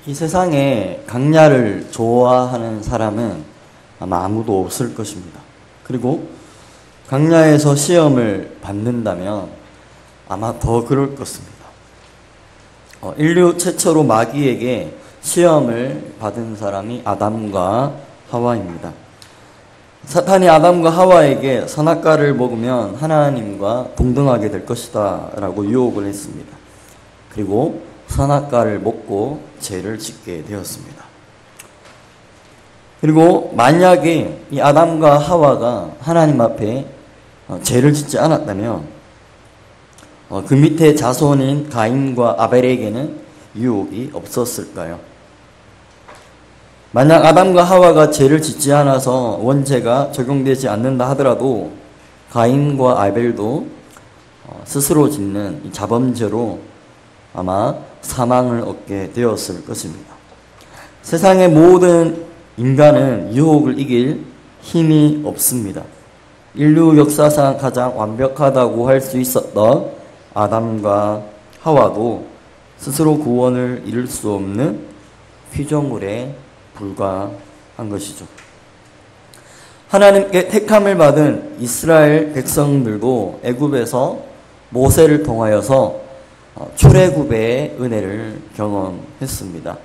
이 세상에 강야를 좋아하는 사람은 아마 아무도 없을 것입니다. 그리고 강야에서 시험을 받는다면 아마 더 그럴 것입니다. 인류 최초로 마귀에게 시험을 받은 사람이 아담과 하와입니다. 사탄이 아담과 하와에게 선악과를 먹으면 하나님과 동등하게 될 것이다 라고 유혹을 했습니다. 그리고 선악과를 먹고 죄를 짓게 되었습니다. 그리고 만약에 이 아담과 하와가 하나님 앞에 죄를 짓지 않았다면 그 밑에 자손인 가인과 아벨에게는 유혹이 없었을까요? 만약 아담과 하와가 죄를 짓지 않아서 원죄가 적용되지 않는다 하더라도 가인과 아벨도 스스로 짓는 이 자범죄로 아마 사망을 얻게 되었을 것입니다. 세상의 모든 인간은 유혹을 이길 힘이 없습니다. 인류 역사상 가장 완벽하다고 할 수 있었던 아담과 하와도 스스로 구원을 이룰 수 없는 피조물에 불과한 것이죠. 하나님께 택함을 받은 이스라엘 백성들도 애굽에서 모세를 통하여서 출애굽의 은혜를 경험했습니다.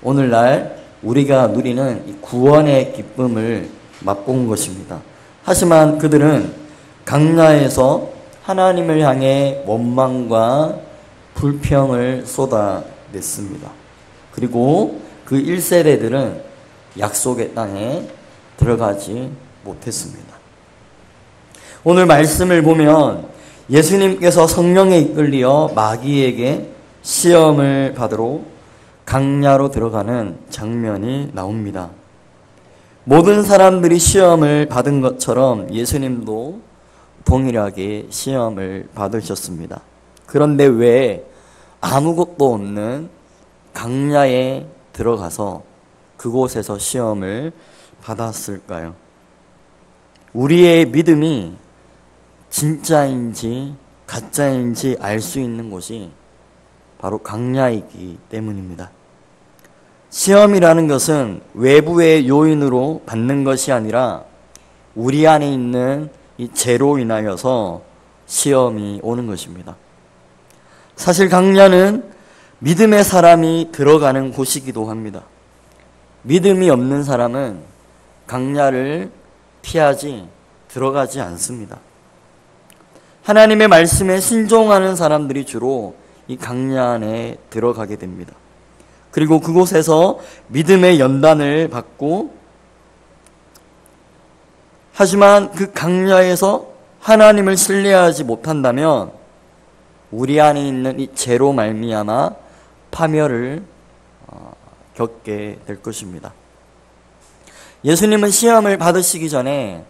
오늘날 우리가 누리는 이 구원의 기쁨을 맛본 것입니다. 하지만 그들은 강야에서 하나님을 향해 원망과 불평을 쏟아냈습니다. 그리고 그 1세대들은 약속의 땅에 들어가지 못했습니다. 오늘 말씀을 보면 예수님께서 성령에 이끌려 마귀에게 시험을 받으러 강야로 들어가는 장면이 나옵니다. 모든 사람들이 시험을 받은 것처럼 예수님도 동일하게 시험을 받으셨습니다. 그런데 왜 아무것도 없는 강야에 들어가서 그곳에서 시험을 받았을까요? 우리의 믿음이 진짜인지 가짜인지 알 수 있는 곳이 바로 강야이기 때문입니다. 시험이라는 것은 외부의 요인으로 받는 것이 아니라 우리 안에 있는 이 죄로 인하여서 시험이 오는 것입니다. 사실 강야는 믿음의 사람이 들어가는 곳이기도 합니다. 믿음이 없는 사람은 강야를 피하지 들어가지 않습니다. 하나님의 말씀에 순종하는 사람들이 주로 이 강야 안에 들어가게 됩니다. 그리고 그곳에서 믿음의 연단을 받고, 하지만 그 강야에서 하나님을 신뢰하지 못한다면 우리 안에 있는 이 죄로 말미암아 파멸을 겪게 될 것입니다. 예수님은 시험을 받으시기 전에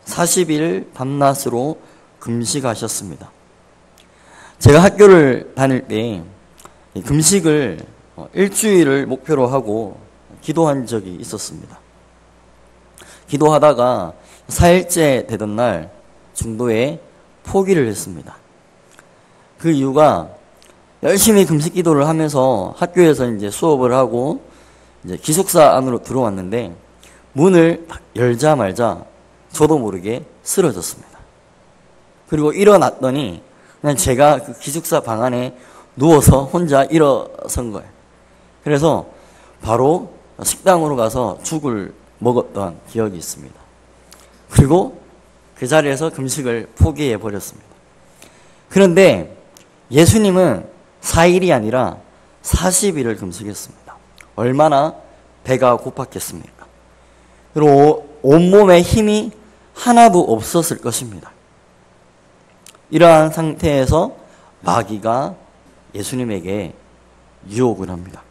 40일 밤낮으로 금식하셨습니다. 제가 학교를 다닐 때 금식을 일주일을 목표로 하고 기도한 적이 있었습니다. 기도하다가 4일째 되던 날 중도에 포기를 했습니다. 그 이유가 열심히 금식 기도를 하면서 학교에서 이제 수업을 하고 이제 기숙사 안으로 들어왔는데 문을 열자마자 저도 모르게 쓰러졌습니다. 그리고 일어났더니 그냥 제가 그 기숙사 방 안에 누워서 혼자 일어선 거예요. 그래서 바로 식당으로 가서 죽을 먹었던 기억이 있습니다. 그리고 그 자리에서 금식을 포기해 버렸습니다. 그런데 예수님은 4일이 아니라 40일을 금식했습니다. 얼마나 배가 고팠겠습니까? 그리고 온몸에 힘이 하나도 없었을 것입니다. 이러한 상태에서 마귀가 예수님에게 유혹을 합니다.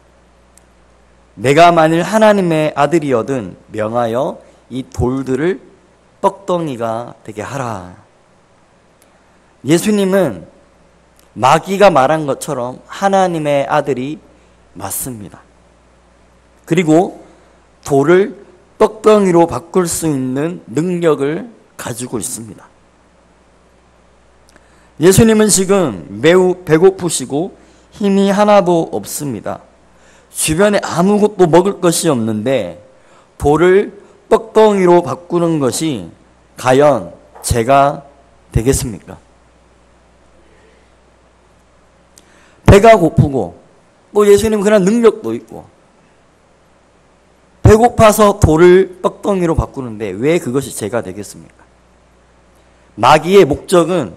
내가 만일 하나님의 아들이거든 명하여 이 돌들을 떡덩이가 되게 하라. 예수님은 마귀가 말한 것처럼 하나님의 아들이 맞습니다. 그리고 돌을 떡덩이로 바꿀 수 있는 능력을 가지고 있습니다. 예수님은 지금 매우 배고프시고 힘이 하나도 없습니다. 주변에 아무것도 먹을 것이 없는데 돌을 떡덩이로 바꾸는 것이 과연 제가 되겠습니까? 배가 고프고 또 예수님 그런 능력도 있고 배고파서 돌을 떡덩이로 바꾸는데 왜 그것이 제가 되겠습니까? 마귀의 목적은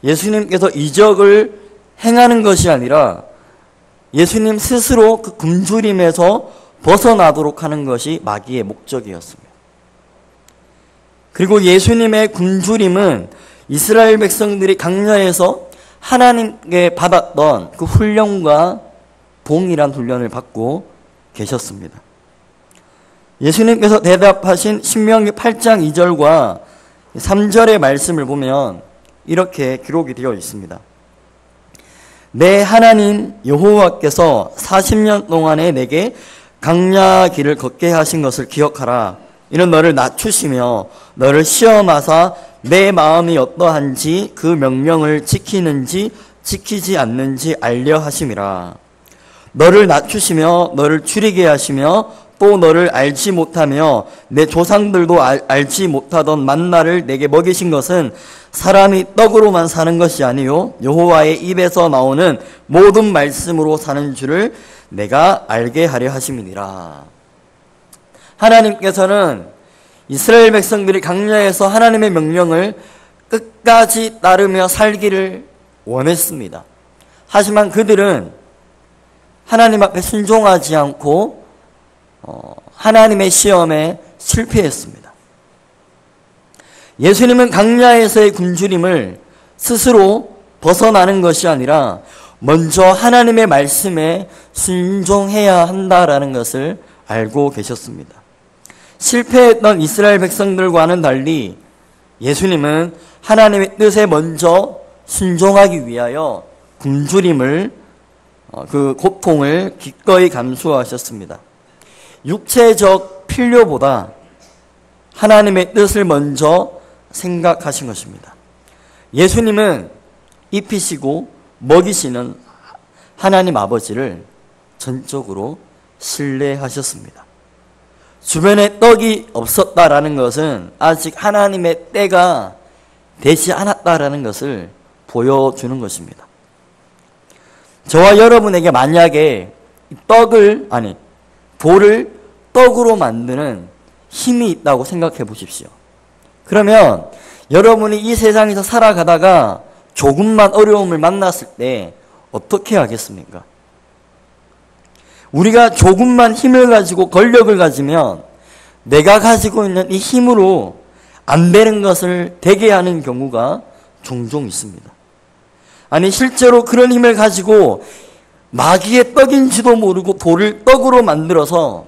예수님께서 이적을 행하는 것이 아니라 예수님 스스로 그 굶주림에서 벗어나도록 하는 것이 마귀의 목적이었습니다. 그리고 예수님의 굶주림은 이스라엘 백성들이 광야에서 하나님께 받았던 그 훈련과 동일한 훈련을 받고 계셨습니다. 예수님께서 대답하신 신명기 8장 2절과 3절의 말씀을 보면 이렇게 기록이 되어 있습니다. 내 하나님 여호와께서 40년 동안에 내게 광야 길을 걷게 하신 것을 기억하라. 이는 너를 낮추시며 너를 시험하사 내 마음이 어떠한지 그 명령을 지키는지 지키지 않는지 알려 하심이라. 너를 낮추시며 너를 줄이게 하시며 또 너를 알지 못하며 내 조상들도 알지 못하던 만나를 내게 먹이신 것은 사람이 떡으로만 사는 것이 아니요 여호와의 입에서 나오는 모든 말씀으로 사는 줄을 내가 알게 하려 하심이니라. 하나님께서는 이스라엘 백성들이 광야에서 하나님의 명령을 끝까지 따르며 살기를 원했습니다. 하지만 그들은 하나님 앞에 순종하지 않고 하나님의 시험에 실패했습니다. 예수님은 광야에서의 굶주림을 스스로 벗어나는 것이 아니라 먼저 하나님의 말씀에 순종해야 한다라는 것을 알고 계셨습니다. 실패했던 이스라엘 백성들과는 달리 예수님은 하나님의 뜻에 먼저 순종하기 위하여 굶주림을 그 고통을 기꺼이 감수하셨습니다. 육체적 필요보다 하나님의 뜻을 먼저 생각하신 것입니다. 예수님은 입히시고 먹이시는 하나님 아버지를 전적으로 신뢰하셨습니다. 주변에 떡이 없었다라는 것은 아직 하나님의 때가 되지 않았다라는 것을 보여주는 것입니다. 저와 여러분에게 만약에 돌을 떡으로 만드는 힘이 있다고 생각해 보십시오. 그러면 여러분이 이 세상에서 살아가다가 조금만 어려움을 만났을 때 어떻게 하겠습니까? 우리가 조금만 힘을 가지고 권력을 가지면 내가 가지고 있는 이 힘으로 안 되는 것을 되게 하는 경우가 종종 있습니다. 아니 실제로 그런 힘을 가지고 마귀의 떡인지도 모르고 돌을 떡으로 만들어서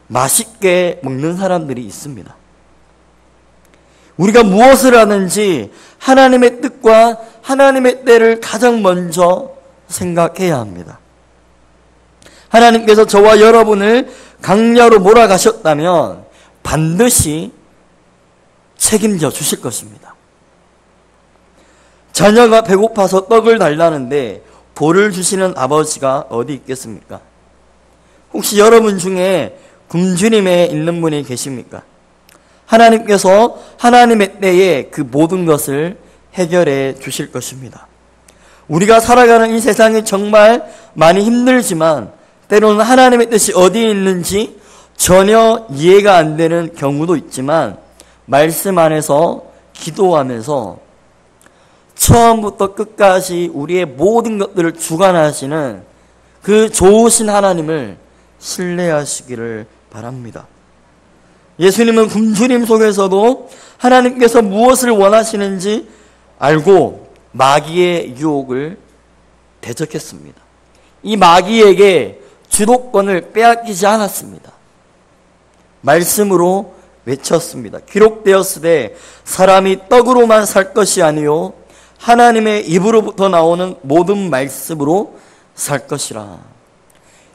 맛있게 먹는 사람들이 있습니다. 우리가 무엇을 하는지 하나님의 뜻과 하나님의 때를 가장 먼저 생각해야 합니다. 하나님께서 저와 여러분을 광야로 몰아가셨다면 반드시 책임져 주실 것입니다. 자녀가 배고파서 떡을 달라는데 돌을 주시는 아버지가 어디 있겠습니까? 혹시 여러분 중에 굶주림에 있는 분이 계십니까? 하나님께서 하나님의 때에 그 모든 것을 해결해 주실 것입니다. 우리가 살아가는 이 세상이 정말 많이 힘들지만 때로는 하나님의 뜻이 어디에 있는지 전혀 이해가 안 되는 경우도 있지만 말씀 안에서 기도하면서 처음부터 끝까지 우리의 모든 것들을 주관하시는 그 좋으신 하나님을 신뢰하시기를 바랍니다. 예수님은 굶주림 속에서도 하나님께서 무엇을 원하시는지 알고 마귀의 유혹을 대적했습니다. 이 마귀에게 주도권을 빼앗기지 않았습니다. 말씀으로 외쳤습니다. 기록되었으되 사람이 떡으로만 살 것이 아니요 하나님의 입으로부터 나오는 모든 말씀으로 살 것이라.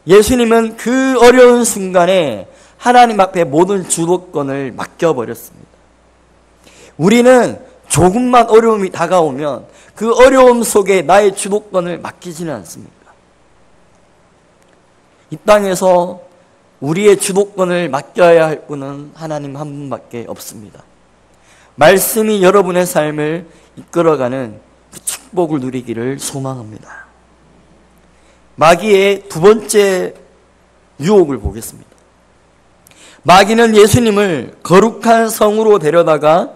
예수님은 그 어려운 순간에 하나님 앞에 모든 주도권을 맡겨버렸습니다. 우리는 조금만 어려움이 다가오면 그 어려움 속에 나의 주도권을 맡기지는 않습니까? 이 땅에서 우리의 주도권을 맡겨야 할 분은 하나님 한 분밖에 없습니다. 말씀이 여러분의 삶을 이끌어가는 그 축복을 누리기를 소망합니다. 마귀의 두 번째 유혹을 보겠습니다. 마귀는 예수님을 거룩한 성으로 데려다가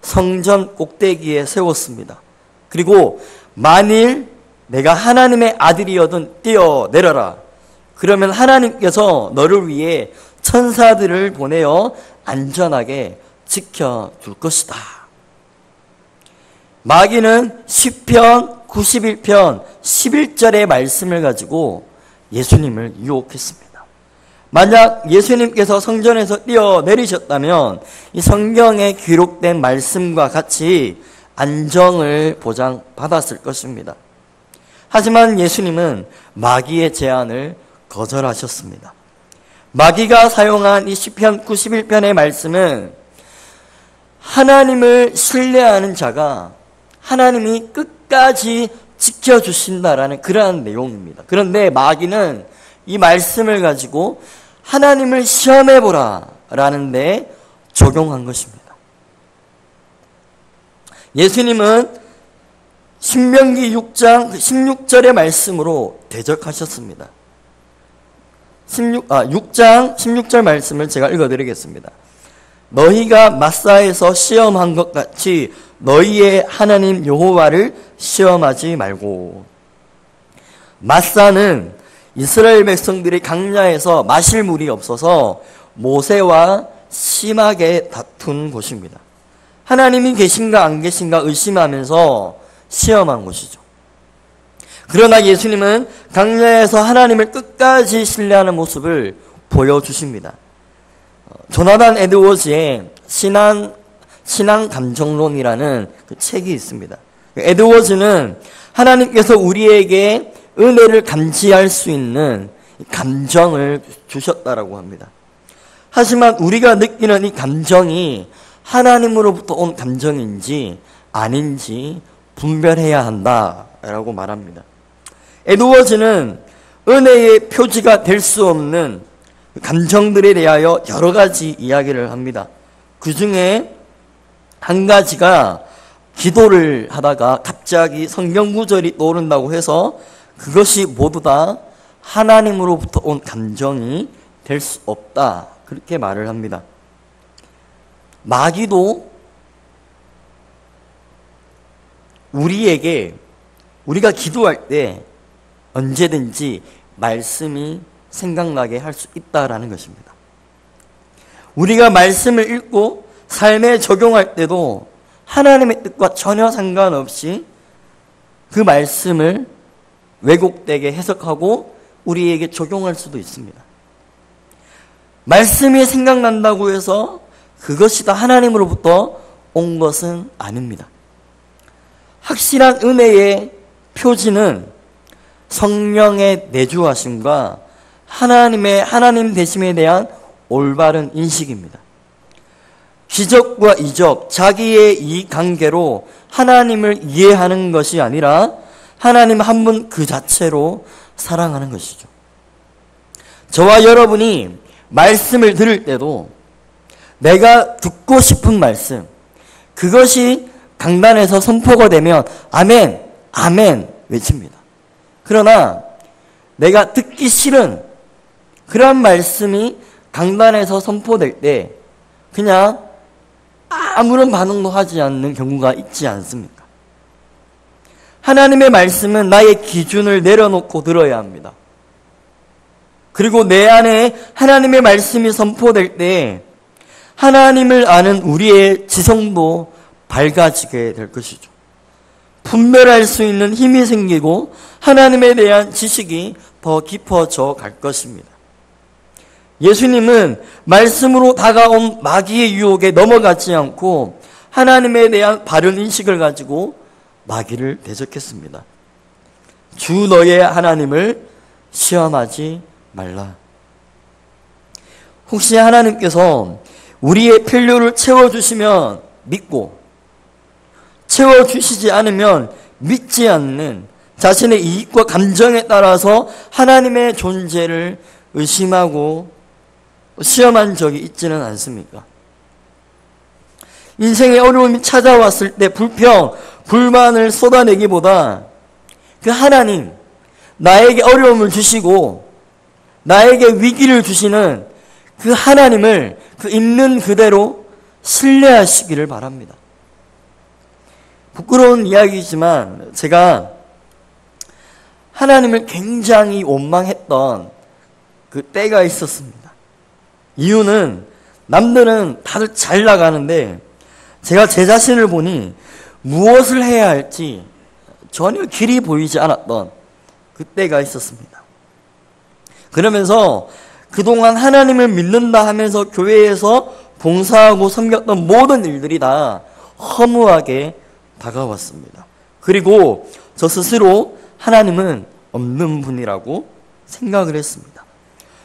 성전 꼭대기에 세웠습니다. 그리고 만일 내가 하나님의 아들이어든 뛰어내려라. 그러면 하나님께서 너를 위해 천사들을 보내어 안전하게 지켜줄 것이다. 마귀는 시편 91편 11절의 말씀을 가지고 예수님을 유혹했습니다. 만약 예수님께서 성전에서 뛰어내리셨다면 이 성경에 기록된 말씀과 같이 안정을 보장받았을 것입니다. 하지만 예수님은 마귀의 제안을 거절하셨습니다. 마귀가 사용한 이 시편 91편의 말씀은 하나님을 신뢰하는 자가 하나님이 끝까지 지켜주신다라는 그러한 내용입니다. 그런데 마귀는 이 말씀을 가지고 하나님을 시험해보라 라는 데 적용한 것입니다. 예수님은 신명기 6장 16절의 말씀으로 대적하셨습니다. 6장 16절 말씀을 제가 읽어드리겠습니다. 너희가 마사에서 시험한 것 같이 너희의 하나님 여호와를 시험하지 말고. 마사는 이스라엘 백성들이 강야에서 마실 물이 없어서 모세와 심하게 다툰 곳입니다. 하나님이 계신가 안 계신가 의심하면서 시험한 곳이죠. 그러나 예수님은 강야에서 하나님을 끝까지 신뢰하는 모습을 보여주십니다. 조나단 에드워즈의 신앙 감정론이라는 그 책이 있습니다. 에드워즈는 하나님께서 우리에게 은혜를 감지할 수 있는 감정을 주셨다라고 합니다. 하지만 우리가 느끼는 이 감정이 하나님으로부터 온 감정인지 아닌지 분별해야 한다라고 말합니다. 에드워즈는 은혜의 표지가 될 수 없는 감정들에 대하여 여러 가지 이야기를 합니다. 그 중에 한 가지가 기도를 하다가 갑자기 성경 구절이 떠오른다고 해서 그것이 모두 다 하나님으로부터 온 감정이 될 수 없다. 그렇게 말을 합니다. 마귀도 우리가 기도할 때 언제든지 말씀이 생각나게 할 수 있다라는 것입니다. 우리가 말씀을 읽고 삶에 적용할 때도 하나님의 뜻과 전혀 상관없이 그 말씀을 왜곡되게 해석하고 우리에게 적용할 수도 있습니다. 말씀이 생각난다고 해서 그것이 다 하나님으로부터 온 것은 아닙니다. 확실한 은혜의 표지는 성령의 내주하심과 하나님 되심에 대한 올바른 인식입니다. 기적과 이적, 자기의 이 관계로 하나님을 이해하는 것이 아니라 하나님 한 분 그 자체로 사랑하는 것이죠. 저와 여러분이 말씀을 들을 때도 내가 듣고 싶은 말씀, 그것이 강단에서 선포가 되면 아멘, 아멘 외칩니다. 그러나 내가 듣기 싫은 그런 말씀이 강단에서 선포될 때 그냥 아무런 반응도 하지 않는 경우가 있지 않습니까? 하나님의 말씀은 나의 기준을 내려놓고 들어야 합니다. 그리고 내 안에 하나님의 말씀이 선포될 때 하나님을 아는 우리의 지성도 밝아지게 될 것이죠. 분별할 수 있는 힘이 생기고 하나님에 대한 지식이 더 깊어져 갈 것입니다. 예수님은 말씀으로 다가온 마귀의 유혹에 넘어가지 않고 하나님에 대한 바른 인식을 가지고 마귀를 대적했습니다. 주 너의 하나님을 시험하지 말라. 혹시 하나님께서 우리의 필요를 채워주시면 믿고 채워주시지 않으면 믿지 않는 자신의 이익과 감정에 따라서 하나님의 존재를 의심하고 시험한 적이 있지는 않습니까? 인생의 어려움이 찾아왔을 때 불평, 불만을 쏟아내기보다 그 하나님, 나에게 어려움을 주시고 나에게 위기를 주시는 그 하나님을 그 있는 그대로 신뢰하시기를 바랍니다. 부끄러운 이야기지만 제가 하나님을 굉장히 원망했던 그 때가 있었습니다. 이유는 남들은 다들 잘 나가는데 제가 제 자신을 보니 무엇을 해야 할지 전혀 길이 보이지 않았던 그때가 있었습니다. 그러면서 그동안 하나님을 믿는다 하면서 교회에서 봉사하고 섬겼던 모든 일들이 다 허무하게 다가왔습니다. 그리고 저 스스로 하나님은 없는 분이라고 생각을 했습니다.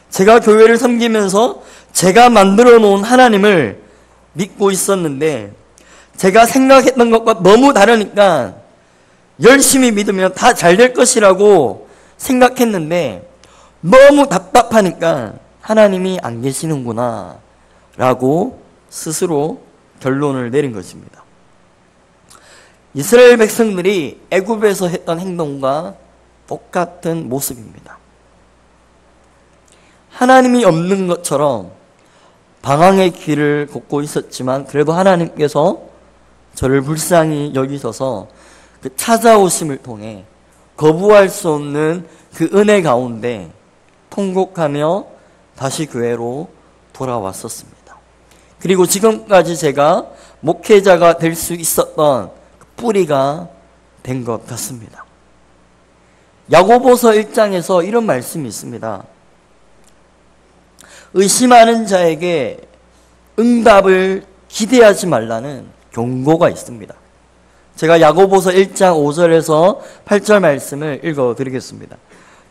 제가 교회를 섬기면서 제가 만들어 놓은 하나님을 믿고 있었는데 제가 생각했던 것과 너무 다르니까 열심히 믿으면 다 잘 될 것이라고 생각했는데 너무 답답하니까 하나님이 안 계시는구나 라고 스스로 결론을 내린 것입니다. 이스라엘 백성들이 애굽에서 했던 행동과 똑같은 모습입니다. 하나님이 없는 것처럼 방황의 길을 걷고 있었지만 그래도 하나님께서 저를 불쌍히 여기셔서 그 찾아오심을 통해 거부할 수 없는 그 은혜 가운데 통곡하며 다시 교회로 돌아왔었습니다. 그리고 지금까지 제가 목회자가 될 수 있었던 그 뿌리가 된 것 같습니다. 야고보서 1장에서 이런 말씀이 있습니다. 의심하는 자에게 응답을 기대하지 말라는 경고가 있습니다. 제가 야고보서 1장 5절에서 8절 말씀을 읽어드리겠습니다.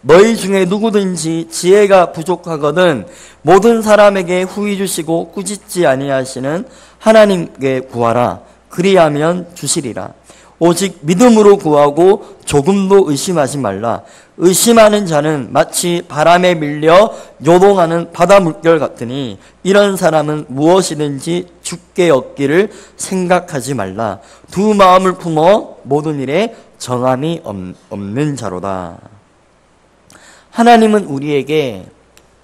너희 중에 누구든지 지혜가 부족하거든 모든 사람에게 후히 주시고 꾸짖지 아니하시는 하나님께 구하라. 그리하면 주시리라. 오직 믿음으로 구하고 조금도 의심하지 말라. 의심하는 자는 마치 바람에 밀려 요동하는 바다 물결 같으니 이런 사람은 무엇이든지 죽게 얻기를 생각하지 말라. 두 마음을 품어 모든 일에 정함이 없는 자로다. 하나님은 우리에게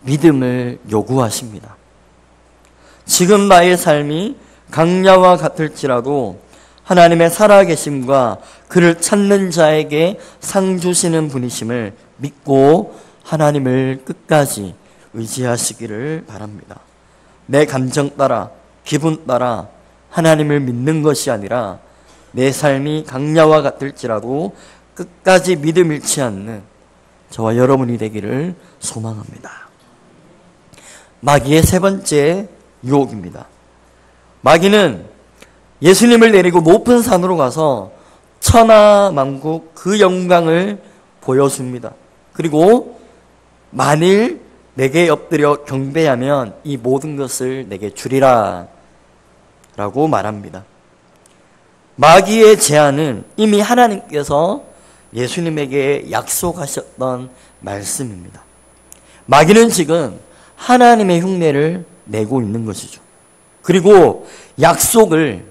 믿음을 요구하십니다. 지금 나의 삶이 강야와 같을지라도 하나님의 살아계심과 그를 찾는 자에게 상 주시는 분이심을 믿고 하나님을 끝까지 의지하시기를 바랍니다. 내 감정 따라 기분 따라 하나님을 믿는 것이 아니라 내 삶이 강야와 같을지라도 끝까지 믿음 잃지 않는 저와 여러분이 되기를 소망합니다. 마귀의 세 번째 유혹입니다. 마귀는 예수님을 내리고 높은 산으로 가서 천하만국 그 영광을 보여줍니다. 그리고 만일 내게 엎드려 경배하면 이 모든 것을 내게 주리라 라고 말합니다. 마귀의 제안은 이미 하나님께서 예수님에게 약속하셨던 말씀입니다. 마귀는 지금 하나님의 흉내를 내고 있는 것이죠. 그리고 약속을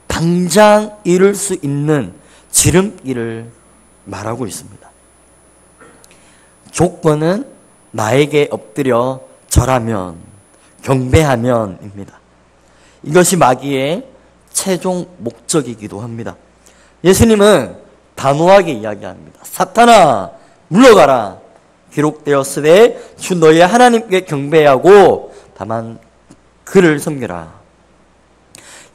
당장 이룰 수 있는 지름길을 말하고 있습니다. 조건은 나에게 엎드려 절하면, 경배하면입니다. 이것이 마귀의 최종 목적이기도 합니다. 예수님은 단호하게 이야기합니다. 사탄아, 물러가라. 기록되었으되 주 너의 하나님께 경배하고 다만 그를 섬겨라.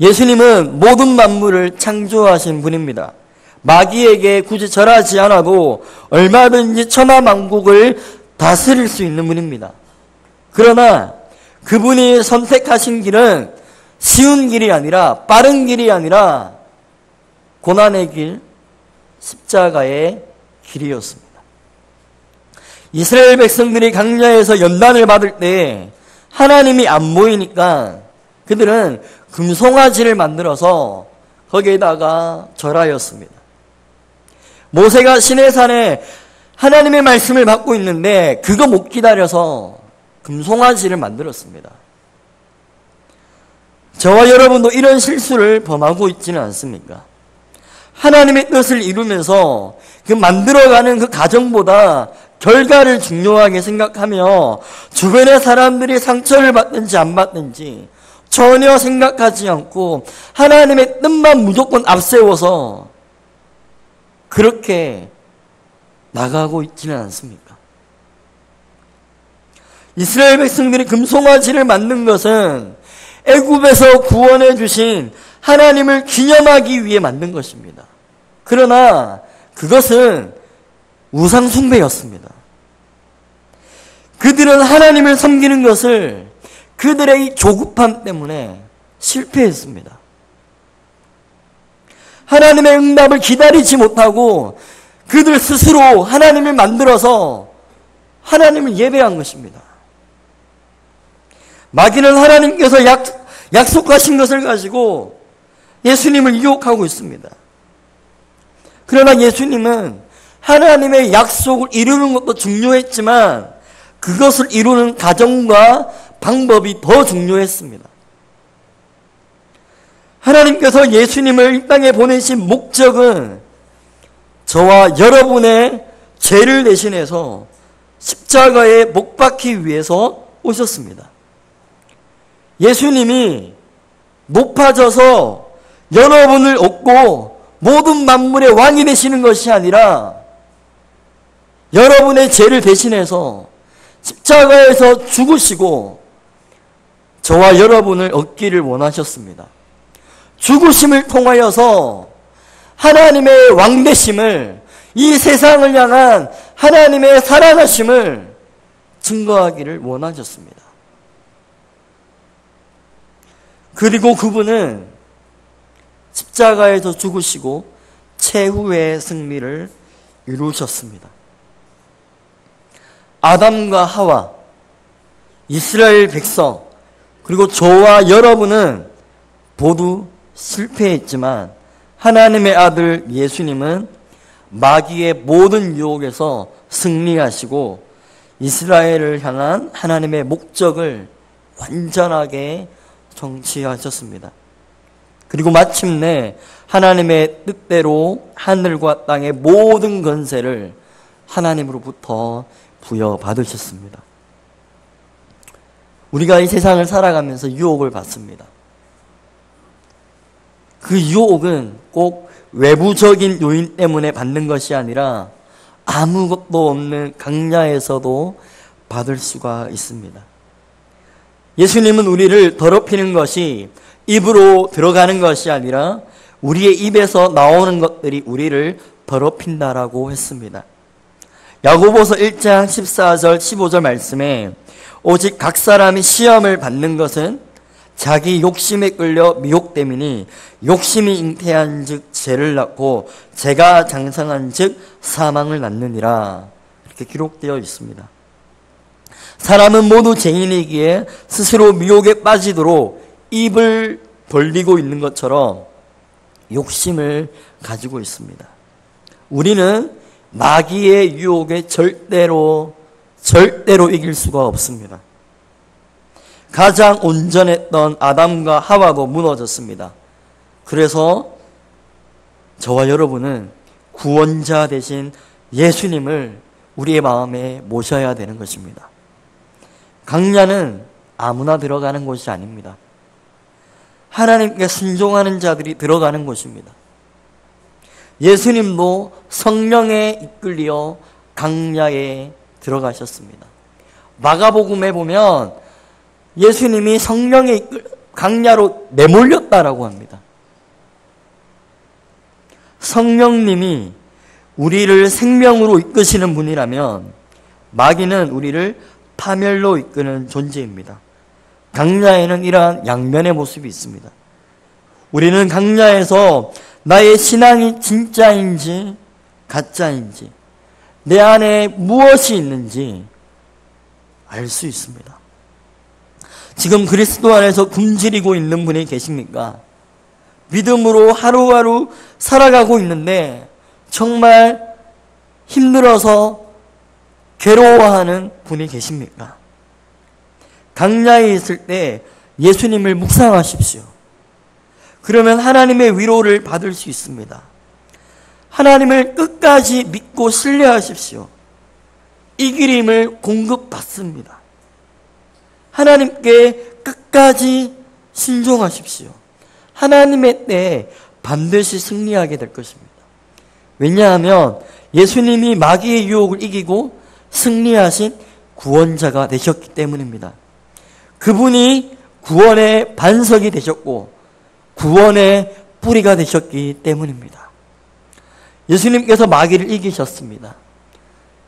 예수님은 모든 만물을 창조하신 분입니다. 마귀에게 굳이 절하지 않아도 얼마든지 천하만국을 다스릴 수 있는 분입니다. 그러나 그분이 선택하신 길은 쉬운 길이 아니라, 빠른 길이 아니라 고난의 길, 십자가의 길이었습니다. 이스라엘 백성들이 광야에서 연단을 받을 때 하나님이 안 보이니까 그들은 금송아지를 만들어서 거기에다가 절하였습니다. 모세가 시내산에 하나님의 말씀을 받고 있는데 그거 못 기다려서 금송아지를 만들었습니다. 저와 여러분도 이런 실수를 범하고 있지는 않습니까? 하나님의 뜻을 이루면서 그 만들어가는 그 과정보다 결과를 중요하게 생각하며 주변의 사람들이 상처를 받든지 안 받든지 전혀 생각하지 않고 하나님의 뜻만 무조건 앞세워서 그렇게 나가고 있지는 않습니까? 이스라엘 백성들이 금송아지를 만든 것은 애굽에서 구원해 주신 하나님을 기념하기 위해 만든 것입니다. 그러나 그것은 우상 숭배였습니다. 그들은 하나님을 섬기는 것을 그들의 이 조급함 때문에 실패했습니다. 하나님의 응답을 기다리지 못하고 그들 스스로 하나님을 만들어서 하나님을 예배한 것입니다. 마귀는 하나님께서 약속하신 것을 가지고 예수님을 유혹하고 있습니다. 그러나 예수님은 하나님의 약속을 이루는 것도 중요했지만 그것을 이루는 과정과 방법이 더 중요했습니다. 하나님께서 예수님을 이 땅에 보내신 목적은 저와 여러분의 죄를 대신해서 십자가에 못 박기 위해서 오셨습니다. 예수님이 높아져서 여러분을 얻고 모든 만물의 왕이 되시는 것이 아니라 여러분의 죄를 대신해서 십자가에서 죽으시고 저와 여러분을 얻기를 원하셨습니다. 죽으심을 통하여서 하나님의 왕되심을, 이 세상을 향한 하나님의 사랑하심을 증거하기를 원하셨습니다. 그리고 그분은 십자가에서 죽으시고 최후의 승리를 이루셨습니다. 아담과 하와, 이스라엘 백성, 그리고 저와 여러분은 모두 실패했지만 하나님의 아들 예수님은 마귀의 모든 유혹에서 승리하시고 이스라엘을 향한 하나님의 목적을 완전하게 성취하셨습니다. 그리고 마침내 하나님의 뜻대로 하늘과 땅의 모든 권세를 하나님으로부터 부여받으셨습니다. 우리가 이 세상을 살아가면서 유혹을 받습니다. 그 유혹은 꼭 외부적인 요인 때문에 받는 것이 아니라 아무것도 없는 강야에서도 받을 수가 있습니다. 예수님은 우리를 더럽히는 것이 입으로 들어가는 것이 아니라 우리의 입에서 나오는 것들이 우리를 더럽힌다라고 했습니다. 야고보서 1장 14절 15절 말씀에 오직 각 사람이 시험을 받는 것은 자기 욕심에 끌려 미혹됨이니 욕심이 잉태한 즉 죄를 낳고 죄가 장성한 즉 사망을 낳느니라. 이렇게 기록되어 있습니다. 사람은 모두 죄인이기에 스스로 미혹에 빠지도록 입을 벌리고 있는 것처럼 욕심을 가지고 있습니다. 우리는 마귀의 유혹에 절대로 이길 수가 없습니다. 가장 온전했던 아담과 하와도 무너졌습니다. 그래서 저와 여러분은 구원자 되신 예수님을 우리의 마음에 모셔야 되는 것입니다. 강야는 아무나 들어가는 곳이 아닙니다. 하나님께 순종하는 자들이 들어가는 곳입니다. 예수님도 성령에 이끌려 강야에 들어가셨습니다. 마가복음에 보면 예수님이 성령에 이끌 강야로 내몰렸다라고 합니다. 성령님이 우리를 생명으로 이끄시는 분이라면 마귀는 우리를 파멸로 이끄는 존재입니다. 강야에는 이러한 양면의 모습이 있습니다. 우리는 강야에서 나의 신앙이 진짜인지 가짜인지 내 안에 무엇이 있는지 알 수 있습니다. 지금 그리스도 안에서 굶주리고 있는 분이 계십니까? 믿음으로 하루하루 살아가고 있는데 정말 힘들어서 괴로워하는 분이 계십니까? 강야에 있을 때 예수님을 묵상하십시오. 그러면 하나님의 위로를 받을 수 있습니다. 하나님을 끝까지 믿고 신뢰하십시오. 이기림을 공급받습니다. 하나님께 끝까지 순종하십시오. 하나님의 때에 반드시 승리하게 될 것입니다. 왜냐하면 예수님이 마귀의 유혹을 이기고 승리하신 구원자가 되셨기 때문입니다. 그분이 구원의 반석이 되셨고 구원의 뿌리가 되셨기 때문입니다. 예수님께서 마귀를 이기셨습니다.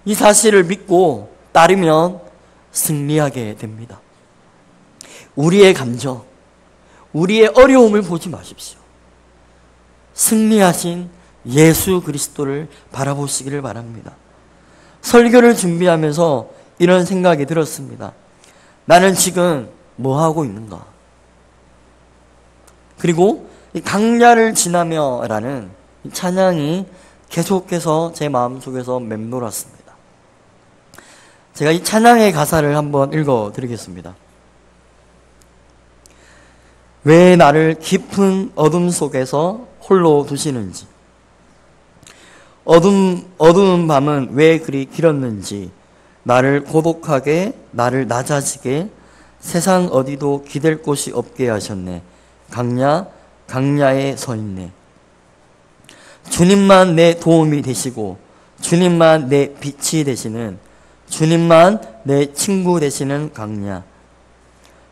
이 사실을 믿고 따르면 승리하게 됩니다. 우리의 감정, 우리의 어려움을 보지 마십시오. 승리하신 예수 그리스도를 바라보시기를 바랍니다. 설교를 준비하면서 이런 생각이 들었습니다. 나는 지금 뭐 하고 있는가? 그리고 이 강야를 지나며 라는 찬양이 계속해서 제 마음속에서 맴돌았습니다. 제가 이 찬양의 가사를 한번 읽어 드리겠습니다. 왜 나를 깊은 어둠 속에서 홀로 두시는지, 어두운 밤은 왜 그리 길었는지, 나를 고독하게, 나를 낮아지게, 세상 어디도 기댈 곳이 없게 하셨네. 강야에 서 있네. 주님만 내 도움이 되시고, 주님만 내 빛이 되시는, 주님만 내 친구 되시는 강야.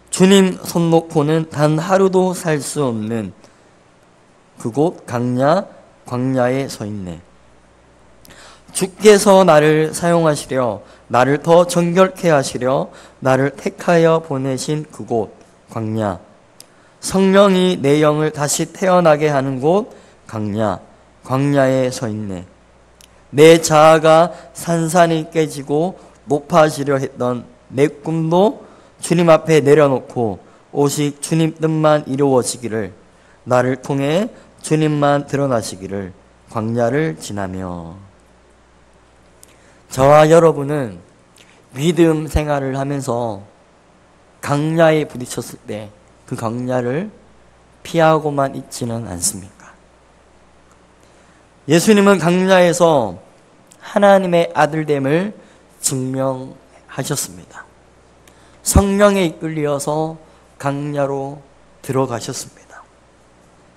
주님 손 놓고는 단 하루도 살 수 없는 그곳 광야에 서 있네. 주께서 나를 사용하시려, 나를 더 정결케 하시려 나를 택하여 보내신 그곳 광야. 성령이 내 영을 다시 태어나게 하는 곳 광야에 서 있네. 내 자아가 산산이 깨지고 높아지려 했던 내 꿈도 주님 앞에 내려놓고 오직 주님 뜻만 이루어지기를, 나를 통해 주님만 드러나시기를 광야를 지나며. 저와 여러분은 믿음 생활을 하면서 강야에 부딪혔을 때 그 강야를 피하고만 있지는 않습니까? 예수님은 강야에서 하나님의 아들됨을 증명하셨습니다. 성령에 이끌려서 강야로 들어가셨습니다.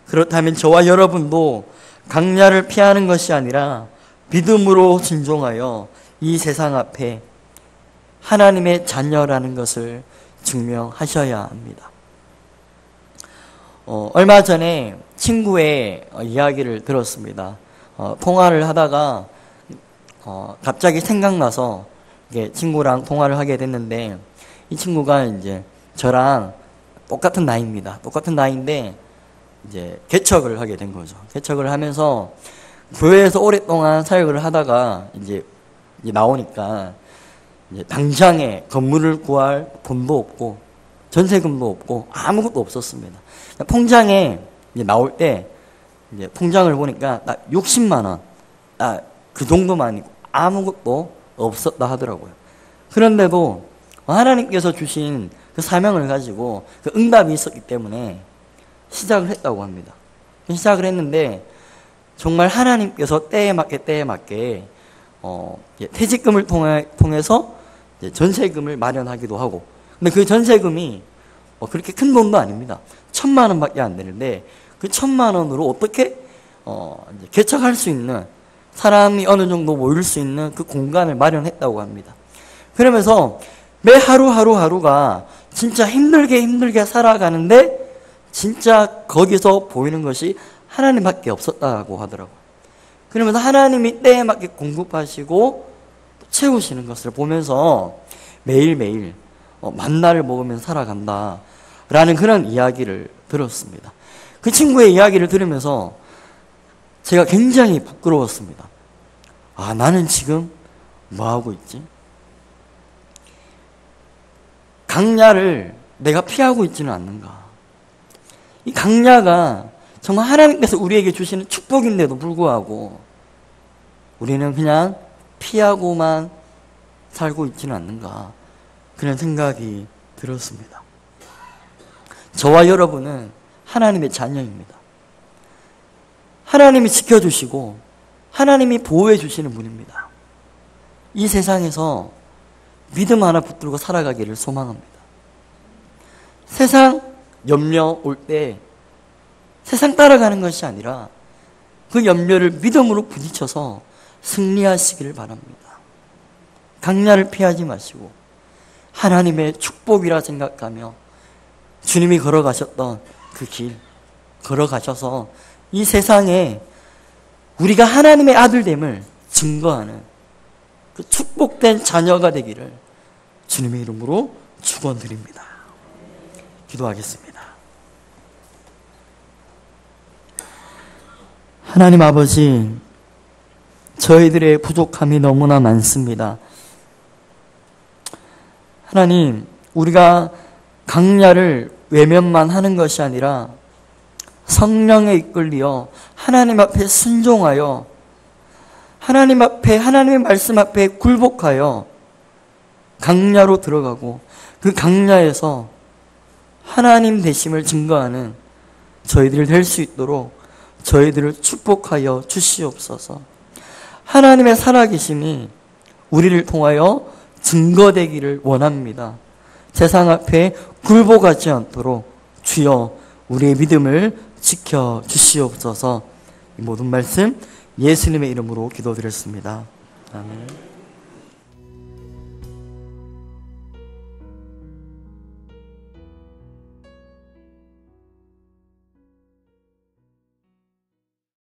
그렇다면 저와 여러분도 강야를 피하는 것이 아니라 믿음으로 순종하여 이 세상 앞에 하나님의 자녀라는 것을 증명하셔야 합니다. 얼마 전에 친구의 이야기를 들었습니다. 통화를 하다가 갑자기 생각나서 친구랑 통화를 하게 됐는데, 이 친구가 이제 저랑 똑같은 나이입니다. 똑같은 나이인데 이제 개척을 하게 된 거죠. 개척을 하면서 교회에서 오랫동안 사역을 하다가 이제 나오니까 이제 당장에 건물을 구할 돈도 없고 전세금도 없고 아무것도 없었습니다. 통장에 이제 나올 때 이제 통장을 보니까 딱 60만 원, 그 정도만 아무것도 없었다 하더라고요. 그런데도 하나님께서 주신 그 사명을 가지고 그 응답이 있었기 때문에 시작을 했다고 합니다. 시작을 했는데 정말 하나님께서 때에 맞게 퇴직금을 통해서 전세금을 마련하기도 하고, 근데 그 전세금이 그렇게 큰 돈도 아닙니다. 1,000만 원밖에 안 되는데 그 1,000만 원으로 어떻게 개척할 수 있는, 사람이 어느 정도 모일 수 있는 그 공간을 마련했다고 합니다. 그러면서 매 하루가 진짜 힘들게 살아가는데 진짜 거기서 보이는 것이 하나님밖에 없었다고 하더라고요. 그러면서 하나님이 때에 맞게 공급하시고 채우시는 것을 보면서 매일매일 만나를 먹으면서 살아간다라는 그런 이야기를 들었습니다. 그 친구의 이야기를 들으면서 제가 굉장히 부끄러웠습니다. 나는 지금 뭐 하고 있지? 강야를 내가 피하고 있지는 않는가? 이 강야가 정말 하나님께서 우리에게 주시는 축복인데도 불구하고 우리는 그냥 피하고만 살고 있지는 않는가? 그런 생각이 들었습니다. 저와 여러분은 하나님의 자녀입니다. 하나님이 지켜주시고 하나님이 보호해 주시는 분입니다. 이 세상에서 믿음 하나 붙들고 살아가기를 소망합니다. 세상 염려 올 때 세상 따라가는 것이 아니라 그 염려를 믿음으로 부딪혀서 승리하시기를 바랍니다. 강야를 피하지 마시고 하나님의 축복이라 생각하며 주님이 걸어가셨던 그 길 걸어가셔서 이 세상에 우리가 하나님의 아들됨을 증거하는 그 축복된 자녀가 되기를 주님의 이름으로 축원드립니다. 기도하겠습니다. 하나님 아버지, 저희들의 부족함이 너무나 많습니다. 하나님, 우리가 강야를 외면만 하는 것이 아니라 성령에 이끌려 하나님 앞에 순종하여 하나님 앞에, 하나님의 말씀 앞에 굴복하여 강야로 들어가고 그 강야에서 하나님 되심을 증거하는 저희들 될 수 있도록 저희들을 축복하여 주시옵소서. 하나님의 살아계심이 우리를 통하여 증거되기를 원합니다. 세상 앞에 굴복하지 않도록 주여 우리의 믿음을 지켜 주시옵소서. 이 모든 말씀 예수님의 이름으로 기도드렸습니다. 아멘.